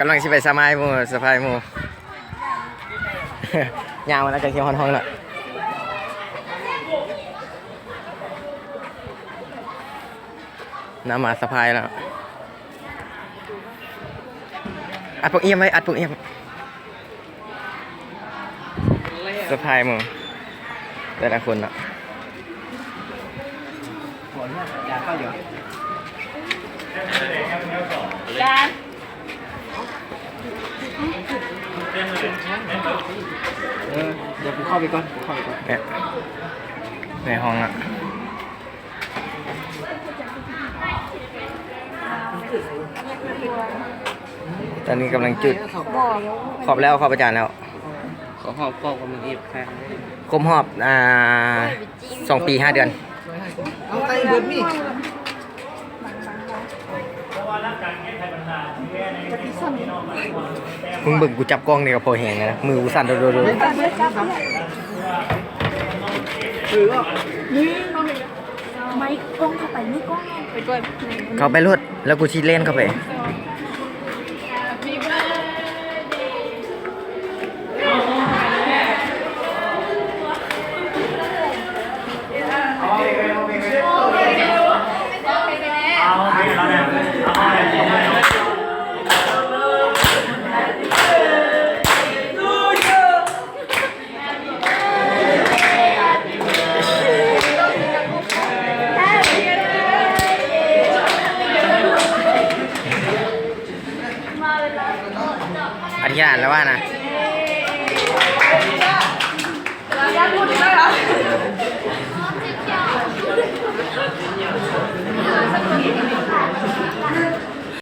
ำลังสิไปสมายหมู่สะพายหมู่ ยาวมาแล้วกันเที่ยวห้องๆน่ะน้ำมาสะพายแล้วอัดพวกเอี่ยมไว้อัดพวกเอี่ยมสะพายหมู่แต่ละคนน่ะจานเดี๋ยวกูเข้าไปก่อนเนี่ยในห้องอ่ะตอนนี้กำลังจุดขอบแล้วขอบประจานแล้วขอหอบกองกับมึงอีกแค่คมหอบ2 ปี 5 เดือนเอาไปเบิดนี่มึงเบิ่งกูจับกล้องเนี่ยกับพอแหงนะมือกูสั่นโดดไม่กล้องเข้าไปไม่กล้องไปด้วยเข้าไปรถแล้วกูชี้เล่นเข้าไปอธิษฐานแล้วว่านะ